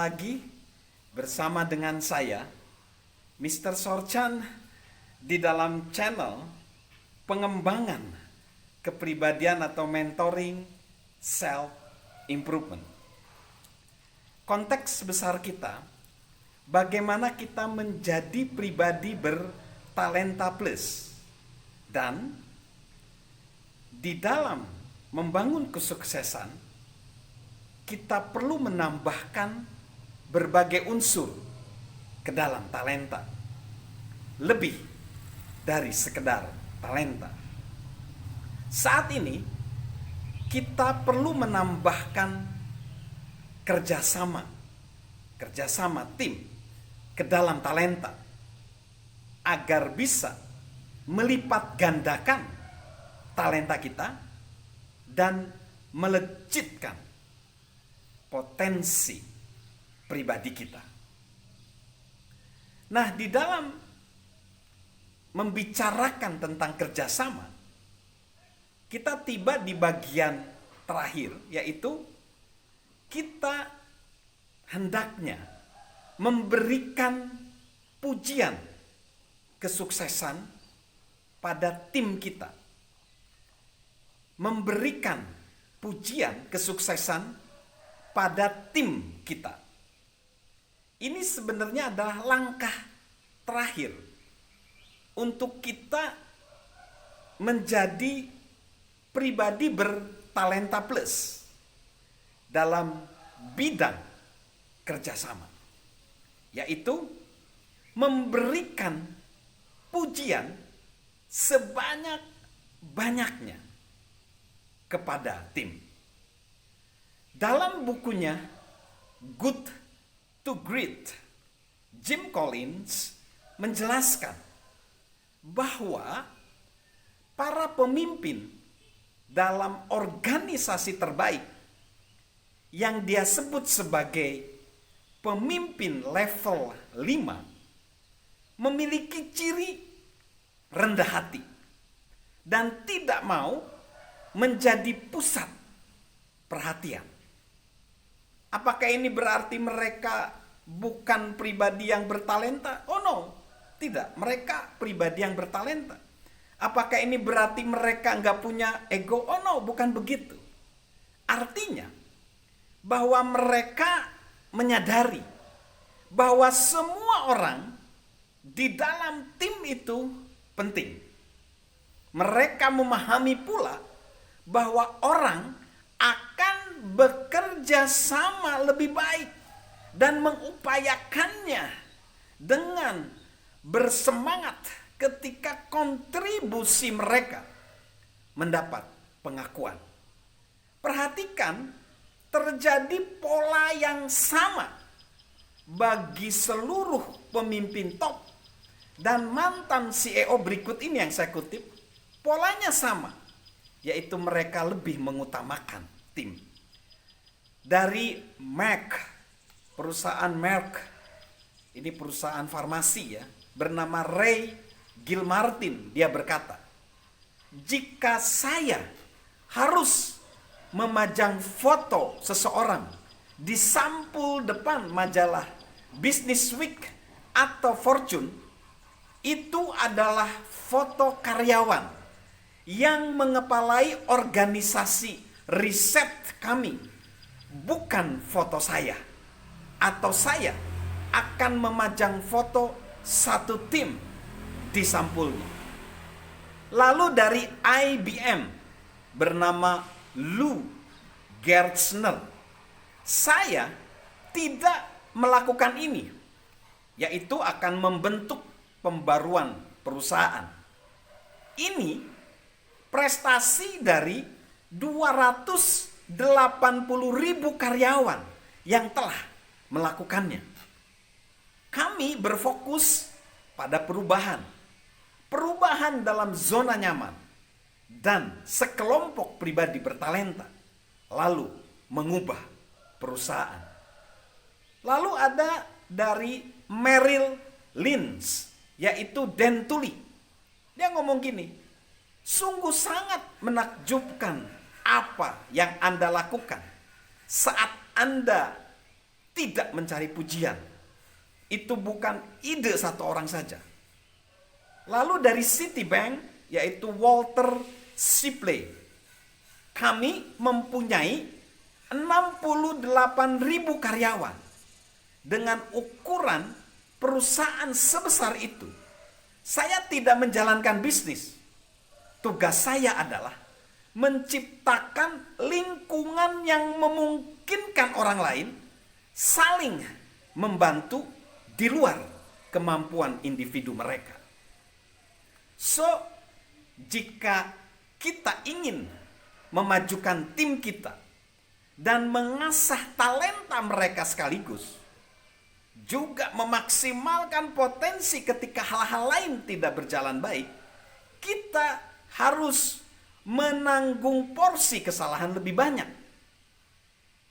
lagi bersama dengan saya, Mr. Sorchan, di dalam channel pengembangan kepribadian atau mentoring self improvement. Konteks besar kita, bagaimana kita menjadi pribadi bertalenta plus, dan di dalam membangun kesuksesan kita perlu menambahkan berbagai unsur ke dalam talenta, lebih dari sekedar talenta. Saat ini kita perlu menambahkan kerjasama tim ke dalam talenta agar bisa melipat gandakan talenta kita dan melejitkan potensi pribadi kita. Nah, di dalam membicarakan tentang kerjasama, kita tiba di bagian terakhir, yaitu kita hendaknya memberikan pujian kesuksesan pada tim kita. Memberikan pujian kesuksesan pada tim kita. Ini sebenarnya adalah langkah terakhir untuk kita menjadi pribadi bertalenta plus dalam bidang kerjasama, yaitu memberikan pujian sebanyak-banyaknya kepada tim. Dalam bukunya Good to Great, Jim Collins menjelaskan bahwa para pemimpin dalam organisasi terbaik yang dia sebut sebagai pemimpin level 5 memiliki ciri rendah hati dan tidak mau menjadi pusat perhatian. Apakah ini berarti mereka bukan pribadi yang bertalenta? Oh no, tidak. Mereka pribadi yang bertalenta. Apakah ini berarti mereka nggak punya ego? Oh no, bukan begitu. Artinya bahwa mereka menyadari bahwa semua orang di dalam tim itu penting. Mereka memahami pula bahwa orang akan bekerja sama lebih baik dan mengupayakannya dengan bersemangat ketika kontribusi mereka mendapat pengakuan. Perhatikan, terjadi pola yang sama bagi seluruh pemimpin top dan mantan CEO berikut ini yang saya kutip. Polanya sama, yaitu mereka lebih mengutamakan tim. Dari Merck, perusahaan Merck, ini perusahaan farmasi ya, bernama Ray Gilmartin, dia berkata, jika saya harus memajang foto seseorang di sampul depan majalah Business Week atau Fortune, itu adalah foto karyawan yang mengepalai organisasi riset kami, bukan foto saya. Atau saya akan memajang foto satu tim di sampulnya. Lalu dari IBM bernama Lou Gerstner, saya tidak melakukan ini, yaitu akan membentuk pembaruan perusahaan. Ini prestasi dari 280.000 karyawan yang telah melakukannya. Kami berfokus pada perubahan dalam zona nyaman dan sekelompok pribadi bertalenta, lalu mengubah perusahaan. Lalu ada dari Merrill Lynch, yaitu Dan Tully. Dia ngomong gini, sungguh sangat menakjubkan apa yang Anda lakukan saat Anda tidak mencari pujian. Itu bukan ide satu orang saja. Lalu dari Citibank, yaitu Walter Shipley, kami mempunyai 68.000 karyawan. Dengan ukuran perusahaan sebesar itu, saya tidak menjalankan bisnis. Tugas saya adalah menciptakan lingkungan yang memungkinkan orang lain saling membantu di luar kemampuan individu mereka. So, jika kita ingin memajukan tim kita dan mengasah talenta mereka sekaligus, juga memaksimalkan potensi ketika hal-hal lain tidak berjalan baik, kita harus menanggung porsi kesalahan lebih banyak.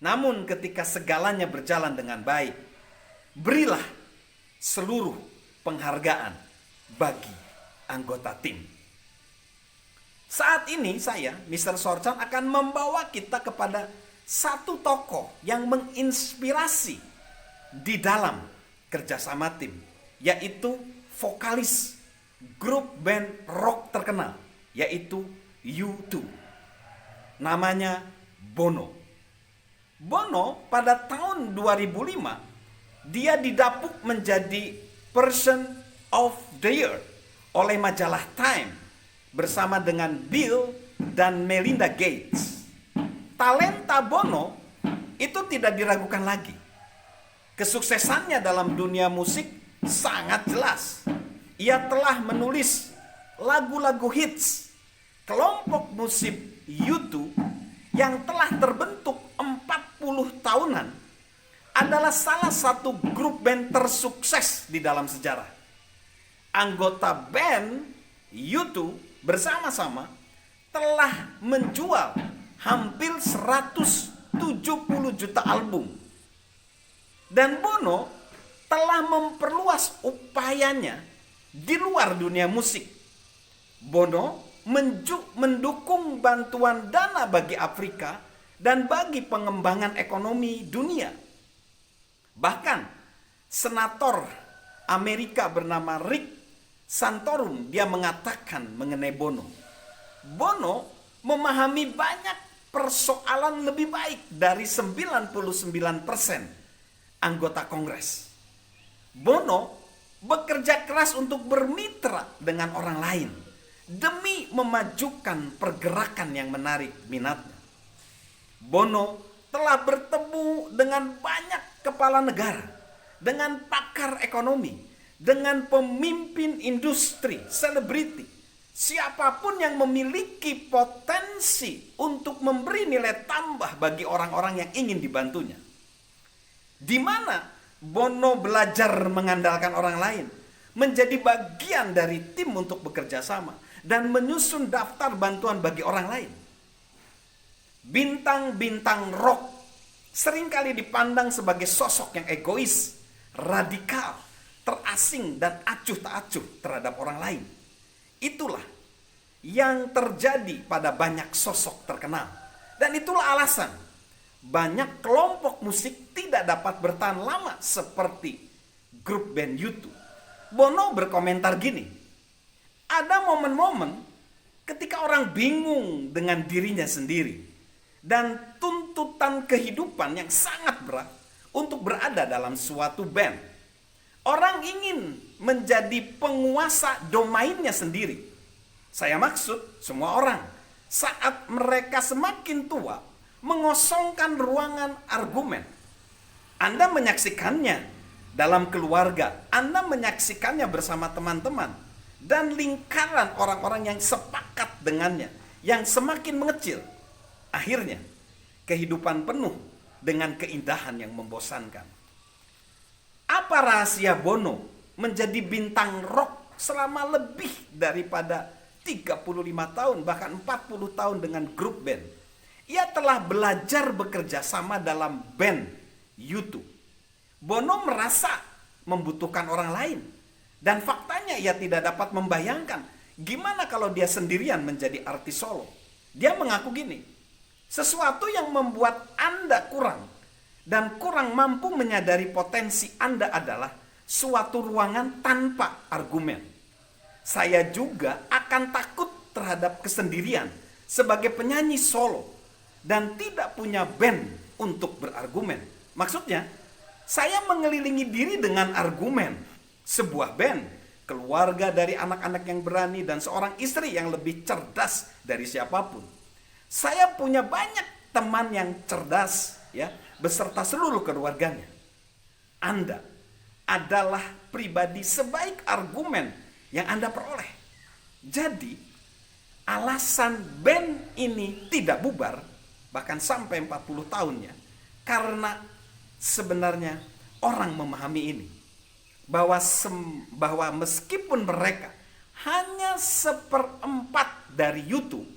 Namun ketika segalanya berjalan dengan baik, berilah seluruh penghargaan bagi anggota tim. Saat ini saya, Mr. Sorchan, akan membawa kita kepada satu tokoh yang menginspirasi di dalam kerjasama tim, yaitu vokalis grup band rock terkenal, yaitu U2. Namanya Bono. Bono pada tahun 2005, dia didapuk menjadi Person of the Year oleh majalah Time bersama dengan Bill dan Melinda Gates. Talenta Bono itu tidak diragukan lagi. Kesuksesannya dalam dunia musik sangat jelas. Ia telah menulis lagu-lagu hits. Kelompok musik U2 yang telah terbentuk 40 tahunan adalah salah satu grup band tersukses di dalam sejarah. Anggota band U2 bersama-sama telah menjual hampir 170 juta album. Dan Bono telah memperluas upayanya di luar dunia musik. Bono mendukung bantuan dana bagi Afrika dan bagi pengembangan ekonomi dunia. Bahkan senator Amerika bernama Rick Santorum, dia mengatakan mengenai Bono, Bono memahami banyak persoalan lebih baik dari 99% anggota Kongres. Bono bekerja keras untuk bermitra dengan orang lain demi memajukan pergerakan yang menarik minatnya. Bono telah bertemu dengan banyak kepala negara, dengan pakar ekonomi, dengan pemimpin industri, selebriti, siapapun yang memiliki potensi untuk memberi nilai tambah bagi orang-orang yang ingin dibantunya. Di mana Bono belajar mengandalkan orang lain, menjadi bagian dari tim untuk bekerja sama, dan menyusun daftar bantuan bagi orang lain. Bintang-bintang rock seringkali dipandang sebagai sosok yang egois, radikal, terasing, dan acuh tak acuh terhadap orang lain. Itulah yang terjadi pada banyak sosok terkenal. Dan itulah alasan banyak kelompok musik tidak dapat bertahan lama seperti grup band U2. Bono berkomentar gini, ada momen-momen ketika orang bingung dengan dirinya sendiri dan tuntutan kehidupan yang sangat berat untuk berada dalam suatu band. Orang ingin menjadi penguasa domainnya sendiri. Saya maksud semua orang saat mereka semakin tua mengosongkan ruangan argumen. Anda menyaksikannya dalam keluarga, Anda menyaksikannya bersama teman-teman, dan lingkaran orang-orang yang sepakat dengannya, yang semakin mengecil. Akhirnya, kehidupan penuh dengan keindahan yang membosankan. Apa rahasia Bono menjadi bintang rock selama lebih daripada 35 tahun, bahkan 40 tahun dengan grup band? Ia telah belajar bekerja sama dalam band U2. Bono merasa membutuhkan orang lain. Dan faktanya ia tidak dapat membayangkan gimana kalau dia sendirian menjadi artis solo. Dia mengaku gini, sesuatu yang membuat Anda kurang dan kurang mampu menyadari potensi Anda adalah suatu ruangan tanpa argumen. Saya juga akan takut terhadap kesendirian sebagai penyanyi solo dan tidak punya band untuk berargumen. Maksudnya, saya mengelilingi diri dengan argumen, sebuah band, keluarga dari anak-anak yang berani, dan seorang istri yang lebih cerdas dari siapapun. Saya punya banyak teman yang cerdas, ya, beserta seluruh keluarganya. Anda adalah pribadi sebaik argumen yang Anda peroleh. Jadi, alasan band ini tidak bubar, bahkan sampai 40 tahunnya, karena sebenarnya orang memahami ini, bahwa meskipun mereka hanya 1/4 dari YouTube,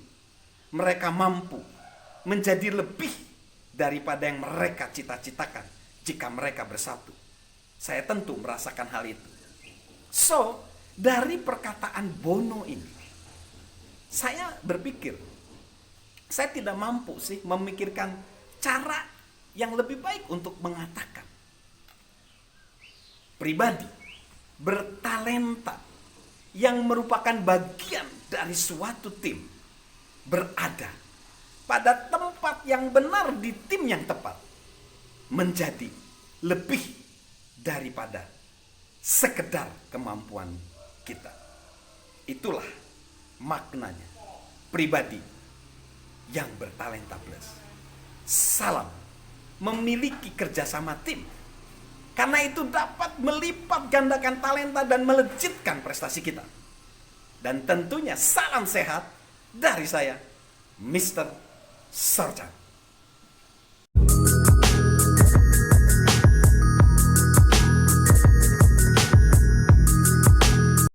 mereka mampu menjadi lebih daripada yang mereka cita-citakan jika mereka bersatu. Saya tentu merasakan hal itu. So, dari perkataan Bono ini, saya berpikir, saya tidak mampu sih memikirkan cara yang lebih baik untuk mengatakan pribadi bertalenta yang merupakan bagian dari suatu tim berada pada tempat yang benar di tim yang tepat menjadi lebih daripada sekedar kemampuan kita. Itulah maknanya pribadi yang bertalenta plus. Salam memiliki kerjasama tim, karena itu dapat melipat gandakan talenta dan melejitkan prestasi kita. Dan tentunya salam sehat dari saya, Mr. Sarjan.